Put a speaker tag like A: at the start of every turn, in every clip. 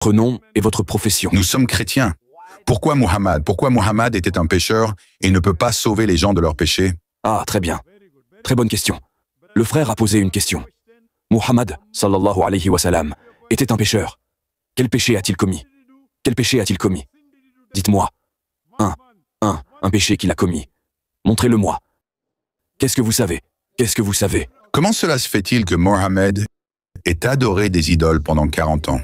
A: nom et votre profession.
B: Nous sommes chrétiens. Pourquoi Muhammad était un pécheur et ne peut pas sauver les gens de leurs péchés?
A: Ah, très bien. Très bonne question. Le frère a posé une question. Muhammad, sallallahu alayhi wa sallam, était un pécheur. Quel péché a-t-il commis? Quel péché a-t-il commis? Dites-moi. Un péché qu'il a commis. Montrez-le-moi. Qu'est-ce que vous savez? Qu'est-ce que vous savez?
B: Comment cela se fait-il que Mohammed ait adoré des idoles pendant 40 ans?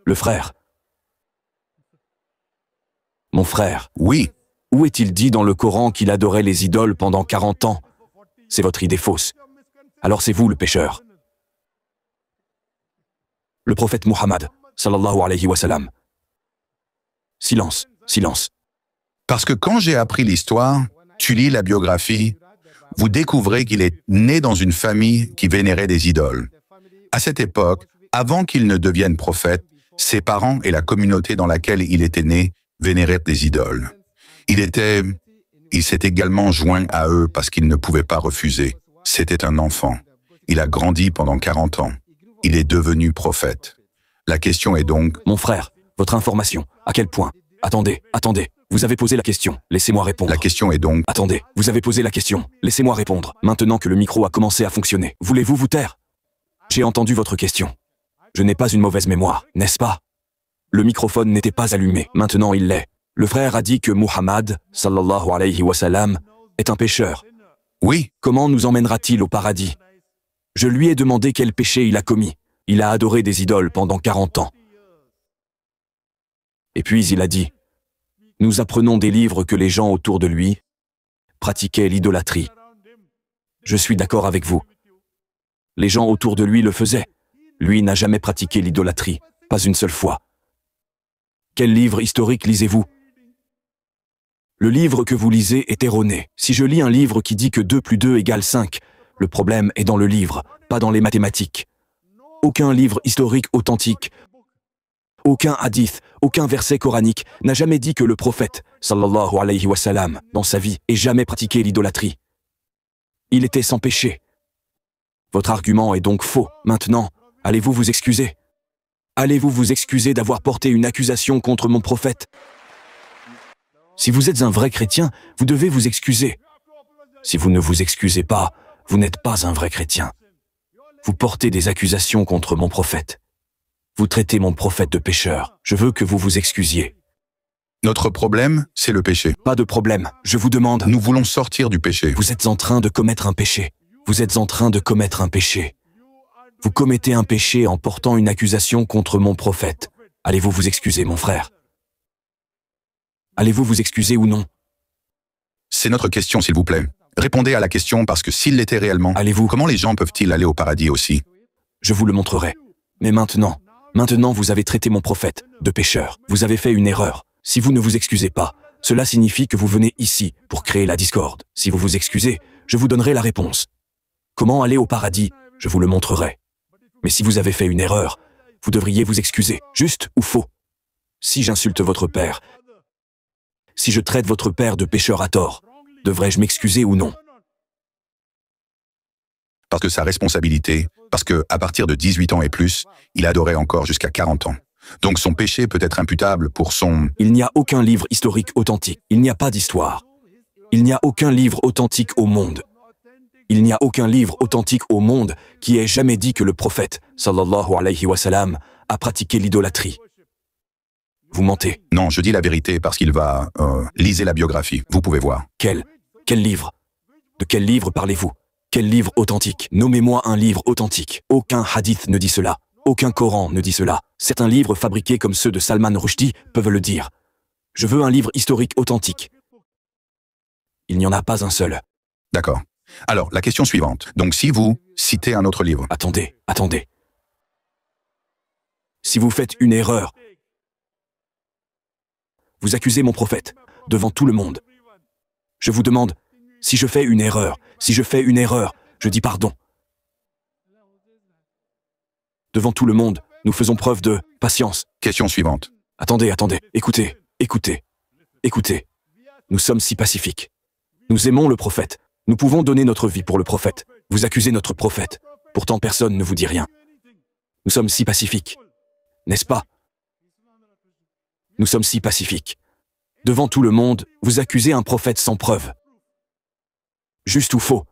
A: Le frère. Mon frère.
B: Oui.
A: Où est-il dit dans le Coran qu'il adorait les idoles pendant 40 ans? C'est votre idée fausse. Alors c'est vous le pécheur. Le prophète Muhammad, sallallahu alayhi wa sallam. Silence, silence.
B: Parce que quand j'ai appris l'histoire, tu lis la biographie, vous découvrez qu'il est né dans une famille qui vénérait des idoles. À cette époque, avant qu'il ne devienne prophète, ses parents et la communauté dans laquelle il était né vénéraient des idoles. Il s'est également joint à eux parce qu'il ne pouvait pas refuser. C'était un enfant. Il a grandi pendant 40 ans. Il est devenu prophète. La question est donc...
A: Mon frère, votre information, à quel point? Attendez, vous avez posé la question, laissez-moi répondre.
B: La question est donc...
A: Attendez, vous avez posé la question, laissez-moi répondre. Maintenant que le micro a commencé à fonctionner, voulez-vous vous taire? J'ai entendu votre question. Je n'ai pas une mauvaise mémoire, n'est-ce pas? Le microphone n'était pas allumé, maintenant il l'est. Le frère a dit que Muhammad, sallallahu alayhi wa sallam, est un pécheur.
B: Oui.
A: Comment nous emmènera-t-il au paradis? Je lui ai demandé quel péché il a commis. Il a adoré des idoles pendant 40 ans. Et puis il a dit, nous apprenons des livres que les gens autour de lui pratiquaient l'idolâtrie. Je suis d'accord avec vous. Les gens autour de lui le faisaient. Lui n'a jamais pratiqué l'idolâtrie, pas une seule fois. Quel livre historique lisez-vous? Le livre que vous lisez est erroné. Si je lis un livre qui dit que 2 + 2 = 5, le problème est dans le livre, pas dans les mathématiques. Aucun livre historique authentique, aucun hadith, aucun verset coranique n'a jamais dit que le prophète, sallallahu alayhi wa sallam, dans sa vie, ait jamais pratiqué l'idolâtrie. Il était sans péché. Votre argument est donc faux. Maintenant, allez-vous vous excuser? Allez-vous vous excuser d'avoir porté une accusation contre mon prophète? Si vous êtes un vrai chrétien, vous devez vous excuser. Si vous ne vous excusez pas, vous n'êtes pas un vrai chrétien. Vous portez des accusations contre mon prophète. Vous traitez mon prophète de pécheur. Je veux que vous vous excusiez.
B: Notre problème, c'est le péché.
A: Pas de problème. Je vous demande...
B: Nous voulons sortir du péché.
A: Vous êtes en train de commettre un péché. Vous êtes en train de commettre un péché. Vous commettez un péché en portant une accusation contre mon prophète. Allez-vous vous excuser, mon frère? Allez-vous vous excuser ou non?
B: C'est notre question, s'il vous plaît. Répondez à la question parce que s'il l'était réellement,
A: allez-vous?
B: Comment les gens peuvent-ils aller au paradis aussi?
A: Je vous le montrerai. Mais maintenant vous avez traité mon prophète de pécheur. Vous avez fait une erreur. Si vous ne vous excusez pas, cela signifie que vous venez ici pour créer la discorde. Si vous vous excusez, je vous donnerai la réponse. Comment aller au paradis? Je vous le montrerai. Mais si vous avez fait une erreur, vous devriez vous excuser, juste ou faux. Si j'insulte votre père, si je traite votre père de pécheur à tort, devrais-je m'excuser ou non?
B: Parce que sa responsabilité, parce que à partir de 18 ans et plus, il adorait encore jusqu'à 40 ans. Donc son péché peut être imputable pour son...
A: Il n'y a aucun livre historique authentique. Il n'y a pas d'histoire. Il n'y a aucun livre authentique au monde. Il n'y a aucun livre authentique au monde qui ait jamais dit que le prophète, sallallahu alayhi wa sallam, a pratiqué l'idolâtrie. Vous mentez.
B: Non, je dis la vérité parce qu'il va... lisez la biographie, vous pouvez voir.
A: Quel livre? De quel livre parlez-vous? Quel livre authentique? Nommez-moi un livre authentique. Aucun hadith ne dit cela. Aucun Coran ne dit cela. Certains livres fabriqués comme ceux de Salman Rushdie peuvent le dire. Je veux un livre historique authentique. Il n'y en a pas un seul.
B: D'accord. Alors, la question suivante. Donc si vous citez un autre livre...
A: Attendez. Si vous faites une erreur, vous accusez mon prophète, devant tout le monde. Je vous demande, si je fais une erreur, je dis pardon. Devant tout le monde, nous faisons preuve de patience.
B: Question suivante.
A: Attendez, écoutez. Nous sommes si pacifiques. Nous aimons le prophète. Nous pouvons donner notre vie pour le prophète. Vous accusez notre prophète. Pourtant personne ne vous dit rien. Nous sommes si pacifiques, n'est-ce pas? Nous sommes si pacifiques. Devant tout le monde, vous accusez un prophète sans preuve. Juste ou faux?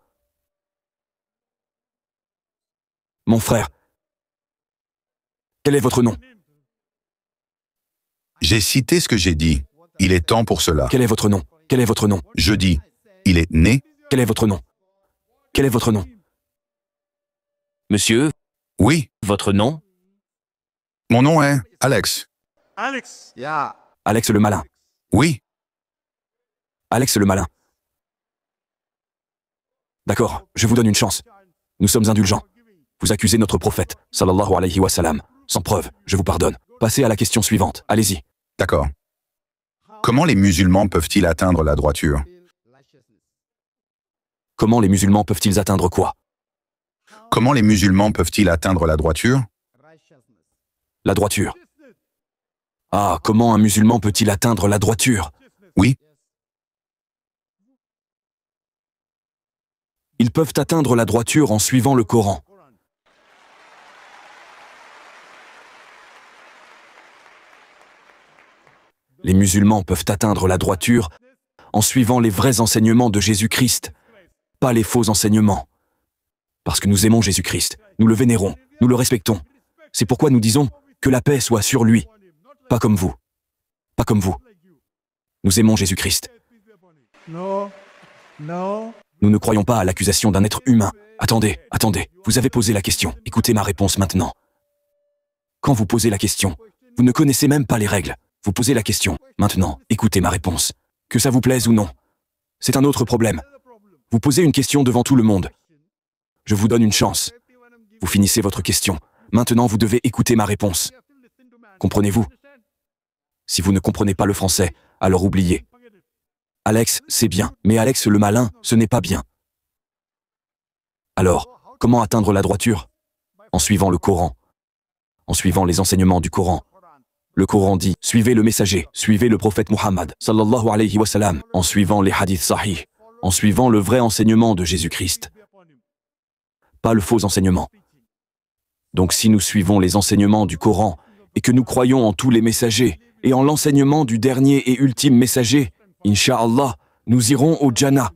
A: Mon frère, quel est votre nom?
B: J'ai cité ce que j'ai dit. Il est temps pour cela.
A: Quel est votre nom? Quel est votre nom?
B: Je dis, il est né.
A: Quel est votre nom? Quel est votre nom?
C: Monsieur,
B: Oui,
C: votre nom?
B: mon nom est Alex.
D: Alex. Yeah.
A: Alex le malin.
B: Oui,
A: Alex le malin. D'accord, je vous donne une chance. Nous sommes indulgents. Vous accusez notre prophète, sallallahu alayhi wa sallam. Sans preuve, je vous pardonne. Passez à la question suivante. Allez-y.
B: d'accord. Comment les musulmans peuvent-ils atteindre la droiture?
A: Comment les musulmans peuvent-ils atteindre quoi?
B: Comment les musulmans peuvent-ils atteindre la droiture?
A: La droiture. Ah, comment un musulman peut-il atteindre la droiture?
B: Oui,
A: Ils peuvent atteindre la droiture en suivant le Coran. Les musulmans peuvent atteindre la droiture en suivant les vrais enseignements de Jésus-Christ, pas les faux enseignements. Parce que nous aimons Jésus-Christ, nous le vénérons, nous le respectons. C'est pourquoi nous disons que la paix soit sur lui, pas comme vous. Pas comme vous. Nous aimons Jésus-Christ.
D: No. No.
A: Nous ne croyons pas à l'accusation d'un être humain. Attendez, vous avez posé la question. Écoutez ma réponse maintenant. Quand vous posez la question, vous ne connaissez même pas les règles. Vous posez la question. Maintenant, écoutez ma réponse. Que ça vous plaise ou non, c'est un autre problème. Vous posez une question devant tout le monde. Je vous donne une chance. Vous finissez votre question. Maintenant, vous devez écouter ma réponse. Comprenez-vous? Si vous ne comprenez pas le français, alors oubliez. Alex, c'est bien, mais Alex le malin, ce n'est pas bien. Alors, comment atteindre la droiture? En suivant le Coran. En suivant les enseignements du Coran. Le Coran dit, suivez le messager, suivez le prophète Muhammad, sallallahu alayhi wa sallam, en suivant les hadiths sahih, en suivant le vrai enseignement de Jésus-Christ. Pas le faux enseignement. Donc si nous suivons les enseignements du Coran et que nous croyons en tous les messagers et en l'enseignement du dernier et ultime messager, Inch'Allah, nous irons au Jannah.